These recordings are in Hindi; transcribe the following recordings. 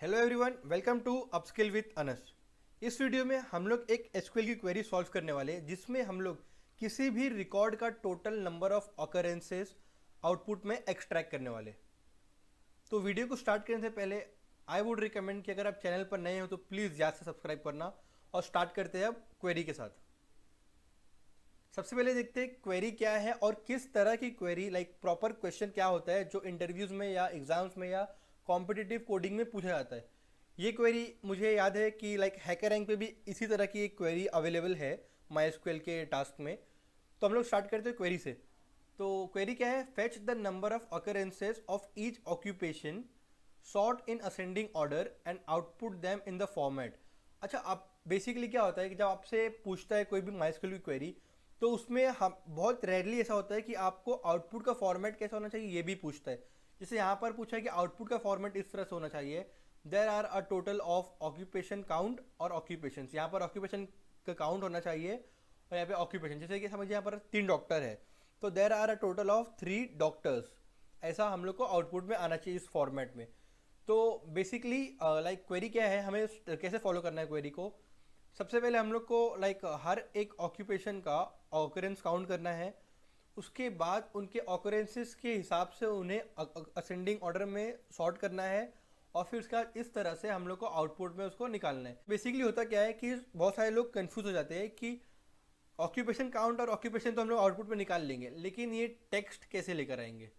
Hello everyone, welcome to upskill with us. इस वीडियो में हम लोग एक एसक्यूएल की क्वेरी सॉल्व करने वाले हैं जिसमें हम लोग किसी भी रिकॉर्ड का total number of occurrences output में एक्सट्रैक्ट करने वाले। तो वीडियो को स्टार्ट करने से पहले आई वुड रिकमेंड कि अगर आप चैनल पर नए हो तो प्लीज़ याद से सब्सक्राइब करना। और स्टार्ट करते हैं अब क्वेरी के साथ। सबसे पहले देखते हैं क्वेरी क्या है और किस तरह की क्वेरी, लाइक प्रॉपर क्वेश्चन क्या होता है जो इंटरव्यूज में या एग्जाम्स में या कॉम्पिटिटिव कोडिंग में पूछा जाता है। ये क्वेरी मुझे याद है कि लाइक हैकर रैंक पे भी इसी तरह की एक क्वेरी अवेलेबल है माइस्क्वेल के टास्क में। तो हम लोग स्टार्ट करते हैं क्वेरी से। तो क्वेरी क्या है? Fetch the number of occurrences of each occupation, sort in ascending order and output them in the format. अच्छा, आप बेसिकली क्या होता है कि जब आपसे पूछता है कोई भी माइस्क्वेल की क्वेरी, तो उसमें हम बहुत रेयरली ऐसा होता है कि आपको आउटपुट का फॉर्मेट कैसा होना चाहिए ये भी पूछता है। जैसे यहाँ पर पूछा है कि आउटपुट का फॉर्मेट इस तरह से होना चाहिए, there are a total of occupation count और ऑक्यूपेशन। यहाँ पर ऑक्यूपेशन का काउंट होना चाहिए और यहाँ पे ऑक्यूपेशन, जैसे कि समझिए यहाँ पर 3 डॉक्टर है तो there are a total of 3 doctors. ऐसा हम लोग को आउटपुट में आना चाहिए इस फॉर्मेट में। तो बेसिकली लाइक क्वेरी क्या है, हमें कैसे फॉलो करना है क्वेरी को। सबसे पहले हम लोग को लाइक हर एक ऑक्यूपेशन का ऑकरेंस काउंट करना है। उसके बाद उनके ऑकरेंसेस के हिसाब से उन्हें असेंडिंग ऑर्डर में सॉर्ट करना है और फिर उसका इस तरह से हम लोग को आउटपुट में उसको निकालना है। बेसिकली होता क्या है कि बहुत सारे लोग कंफ्यूज हो जाते हैं कि ऑक्यूपेशन काउंट और ऑक्यूपेशन तो हम लोग आउटपुट में निकाल लेंगे, लेकिन ये टेक्स्ट कैसे लेकर आएंगे।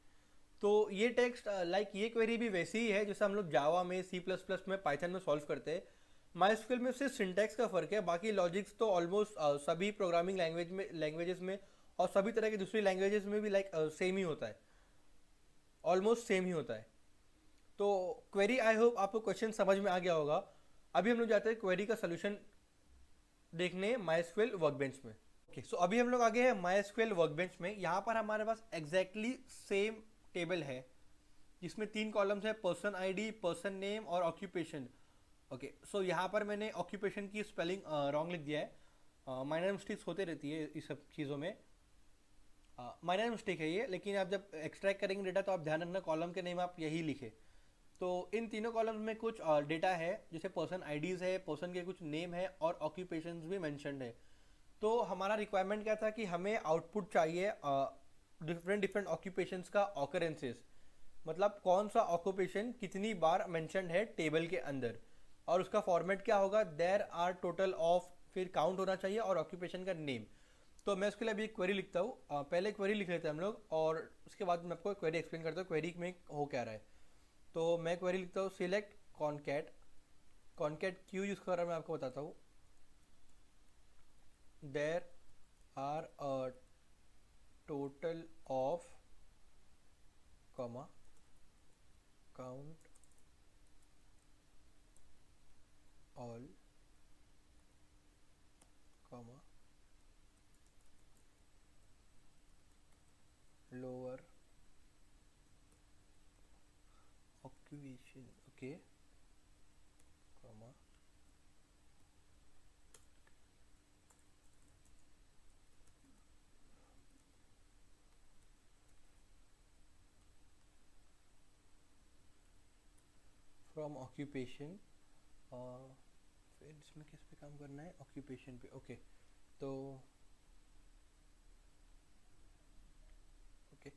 तो ये टेक्स्ट लाइक ये क्वेरी भी वैसी ही है जैसे हम लोग जावा में, सी प्लस प्लस में, पाइथन में सॉल्व करते हैं। माइस्क्वेल में सिर्फ सिंटैक्स का फर्क है, बाकी लॉजिक्स तो ऑलमोस्ट सभी प्रोग्रामिंग लैंग्वेजेस में और सभी तरह की दूसरी लैंग्वेजेस में भी लाइक सेम ही होता है, ऑलमोस्ट सेम ही होता है। तो क्वेरी, आई होप आपको क्वेश्चन समझ में आ गया होगा। अभी हम लोग जाते हैं क्वेरी का सोल्यूशन देखने माइस्क्वेल वर्कबेंच में। ओके, सो अभी हम लोग आगे हैं माइस्क्वेल वर्कबेंच में। यहाँ पर हमारे पास एग्जैक्टली सेम टेबल है जिसमें 3 कॉलम्स है, पर्सन आईडी, पर्सन नेम और ऑक्यूपेशन। ओके, सो यहाँ पर मैंने ऑक्यूपेशन की स्पेलिंग रॉन्ग लिख दिया है। माइनर मिस्टेक्स होते रहती है इस सब चीज़ों में, माइनर मिस्टेक है ये, लेकिन आप जब एक्सट्रैक्ट करेंगे डेटा तो आप ध्यान रखना कॉलम के नेम आप यही लिखे। तो इन तीनों कॉलम्स में कुछ डेटा है, जैसे पर्सन आईडीज़ है, पर्सन के कुछ नेम है और ऑक्यूपेशंस भी मैंशनड है। तो हमारा रिक्वायरमेंट क्या था कि हमें आउटपुट चाहिए डिफरेंट डिफरेंट ऑक्यूपेशंस का ऑकरेंसेस, मतलब कौन सा ऑक्यूपेशन कितनी बार मेंशन्ड है टेबल के अंदर, और उसका फॉर्मेट क्या होगा, देयर आर टोटल ऑफ, फिर काउंट होना चाहिए और ऑक्यूपेशन का नेम। तो मैं उसके लिए अभी एक क्वेरी लिखता हूँ। पहले क्वेरी लिख लेते हैं हम लोग और उसके बाद मैं आपको क्वेरी एक्सप्लेन करता हूँ क्वेरी में हो क्या रहा है। तो मैं क्वेरी लिखता हूँ, सिलेक्ट कॉनकैट, कॉनकैट क्यों यूज़ कर रहा है मैं आपको बताता हूँ। There are a total of comma count all comma lower occupation, okay, comma from occupation. फिर इसमें किस पे काम करना है, ऑक्यूपेशन पे। ओके, तो ओके,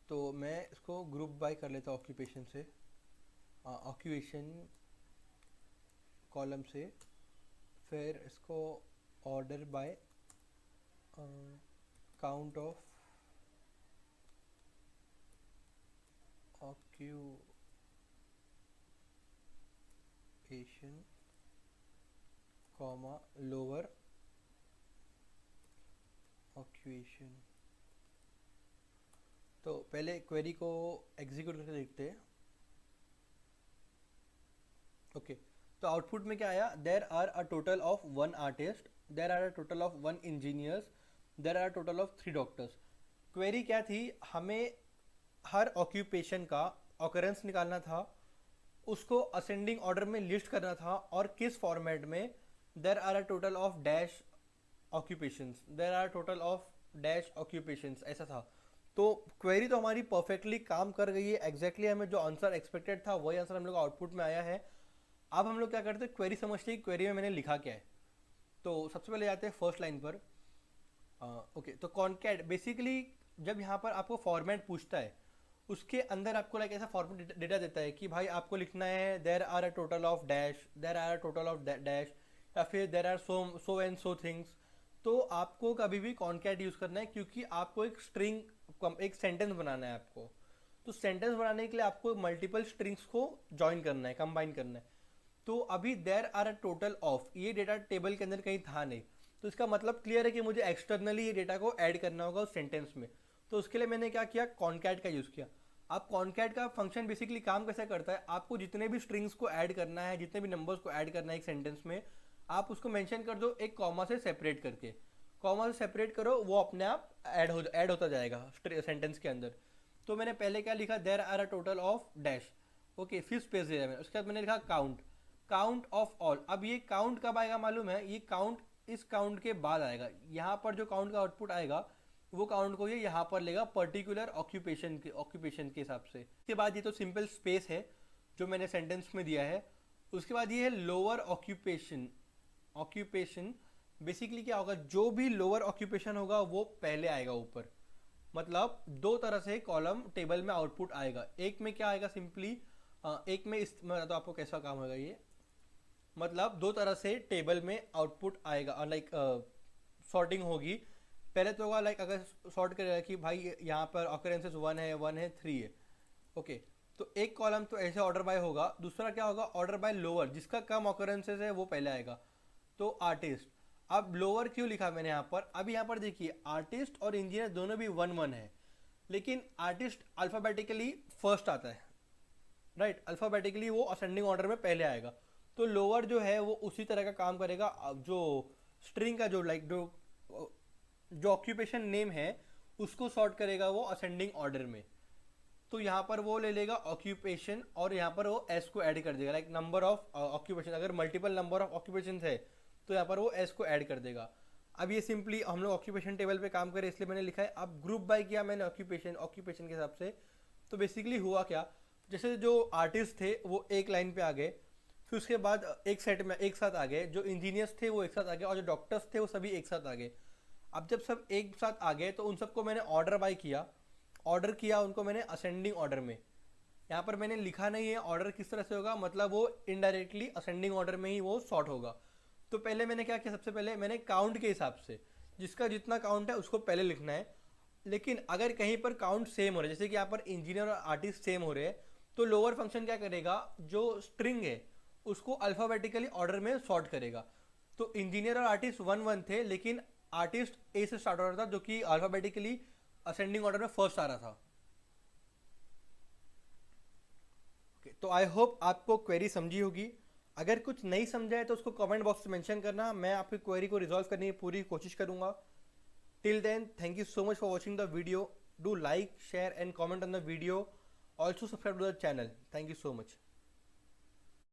तो मैं इसको ग्रुप बाय कर लेता हूँ ऑक्यूपेशन से, ऑक्यूपेशन कॉलम से, फिर इसको order by count of occupation comma lower occupation. तो पहले क्वेरी को एग्जीक्यूट करके देखते हैं। ओके, तो आउटपुट में क्या आया, there are a total of 1 artist, there are a total of 1 engineers, there are total of 3 doctors. Query क्या थी, हमें हर ऑक्यूपेशन का ऑकरेंस निकालना था, उसको असेंडिंग ऑर्डर में लिस्ट करना था और किस फॉर्मेट में। There are a total of dash occupations, there are total of dash occupations, ऐसा था। तो क्वेरी तो हमारी परफेक्टली काम कर गई है, एग्जैक्टली हमें जो आंसर एक्सपेक्टेड था वही आंसर हम लोग आउटपुट में आया है। अब हम लोग क्या करते हैं, क्वेरी समझते हैं क्वेरी में मैंने लिखा क्या है। तो सबसे पहले जाते हैं फर्स्ट लाइन पर। ओके, तो कॉन्कैट बेसिकली जब यहाँ पर आपको फॉर्मेट पूछता है, उसके अंदर आपको लाइक ऐसा फॉर्मेट डेटा देता है कि भाई आपको लिखना है there are a total of dash, there are a total of dash, या फिर there are so and so things. तो आपको कभी भी कॉन्कैट यूज़ करना है, क्योंकि आपको एक स्ट्रिंग, एक सेंटेंस बनाना है आपको। तो सेंटेंस बनाने के लिए आपको मल्टीपल स्ट्रिंग्स को ज्वाइन करना है, कंबाइन करना है। तो अभी there are a total of, ये डेटा टेबल के अंदर कहीं था नहीं, तो इसका मतलब क्लियर है कि मुझे एक्सटर्नली ये डेटा को ऐड करना होगा उस सेंटेंस में। तो उसके लिए मैंने क्या किया, कॉन्कैट का यूज़ किया। अब कॉन्कैट का फंक्शन बेसिकली काम कैसे करता है, आपको जितने भी स्ट्रिंग्स को ऐड करना है, जितने भी नंबर्स को ऐड करना है एक सेंटेंस में, आप उसको मेंशन कर दो एक कॉमा से सेपरेट करके। कॉमा से सेपरेट करो, वो अपने आप ऐड होता जाएगा सेंटेंस के अंदर। तो मैंने पहले क्या लिखा, there are a total of dash. Okay, फिर स्पेस दिया मैंने, उसके बाद मैंने लिखा काउंट, काउंट ऑफ ऑल। अब ये काउंट कब आएगा मालूम है, ये काउंट इस काउंट के बाद आएगा। यहाँ पर जो काउंट का आउटपुट आएगा, वो काउंट को ये यहाँ पर लेगा पर्टिकुलर ऑक्यूपेशन के हिसाब से। इसके बाद ये तो सिंपल स्पेस है जो मैंने सेंटेंस में दिया है। उसके बाद ये है लोअर ऑक्यूपेशन। ऑक्यूपेशन बेसिकली क्या होगा, जो भी लोअर ऑक्यूपेशन होगा वो पहले आएगा ऊपर। मतलब दो तरह से कॉलम टेबल में आउटपुट आएगा। एक में क्या आएगा, सिंपली एक में इस, मैं तो आपको कैसा काम होगा ये, मतलब दो तरह से टेबल में आउटपुट आएगा, लाइक सॉर्टिंग होगी। पहले तो होगा लाइक अगर सॉर्ट करेगा कि भाई यहाँ पर ऑकरेंसेस 1 है 3 है। ओके, तो एक कॉलम तो ऐसे ऑर्डर बाय होगा, दूसरा क्या होगा, ऑर्डर बाय लोअर, जिसका कम ऑकरेंसेस है वो पहले आएगा। तो आर्टिस्ट, अब लोअर क्यों लिखा मैंने यहाँ पर, अब यहाँ पर देखिए आर्टिस्ट और इंजीनियर दोनों भी 1-1 है, लेकिन आर्टिस्ट अल्फाबेटिकली फर्स्ट आता है, राइट। अल्फाबेटिकली वो असेंडिंग ऑर्डर में पहले आएगा। तो लोअर जो है वो उसी तरह का काम करेगा। अब जो स्ट्रिंग का जो लाइक जो ऑक्यूपेशन नेम है उसको सॉर्ट करेगा वो असेंडिंग ऑर्डर में। तो यहाँ पर वो ले लेगा ऑक्यूपेशन और यहाँ पर वो एस को ऐड कर देगा, लाइक नंबर ऑफ ऑक्यूपेशन। अगर मल्टीपल नंबर ऑफ ऑक्यूपेशन है तो यहाँ पर वो एस को ऐड कर देगा। अब ये सिंपली हम लोग ऑक्यूपेशन टेबल पे काम करें इसलिए मैंने लिखा है। अब ग्रुप बाय किया मैंने ऑक्यूपेशन के हिसाब से। तो बेसिकली हुआ क्या, जैसे जो आर्टिस्ट थे वो एक लाइन पे आ गए, फिर उसके बाद एक सेट में एक साथ आ गए, जो इंजीनियर्स थे वो एक साथ आ गए, और जो डॉक्टर्स थे वो सभी एक साथ आ गए। अब जब सब एक साथ आ गए तो उन सबको मैंने ऑर्डर किया उनको मैंने असेंडिंग ऑर्डर में। यहाँ पर मैंने लिखा नहीं है ऑर्डर किस तरह से होगा, मतलब वो इनडायरेक्टली असेंडिंग ऑर्डर में ही वो सॉर्ट होगा। तो पहले मैंने क्या किया, सबसे पहले मैंने काउंट के हिसाब से, जिसका जितना काउंट है उसको पहले लिखना है। लेकिन अगर कहीं पर काउंट सेम हो रहा है, जैसे कि यहाँ पर इंजीनियर और आर्टिस्ट सेम हो रहे हैं, तो लोअर फंक्शन क्या करेगा, जो स्ट्रिंग है उसको अल्फाबेटिकली ऑर्डर में सॉर्ट करेगा। तो इंजीनियर और आर्टिस्ट 1-1 थे, लेकिन आर्टिस्ट ए से स्टार्ट हो रहा था जो कि अल्फाबेटिकली असेंडिंग ऑर्डर में फर्स्ट आ रहा था। तो आई होप आपको क्वेरी समझी होगी। अगर कुछ नहीं समझा है तो उसको कमेंट बॉक्स में मेंशन करना, मैं आपकी क्वेरी को रिजॉल्व करने की पूरी कोशिश करूंगा। Till then, thank you so much for watching the video. Do like, share and comment on the video. Also subscribe to the channel. Thank you so much.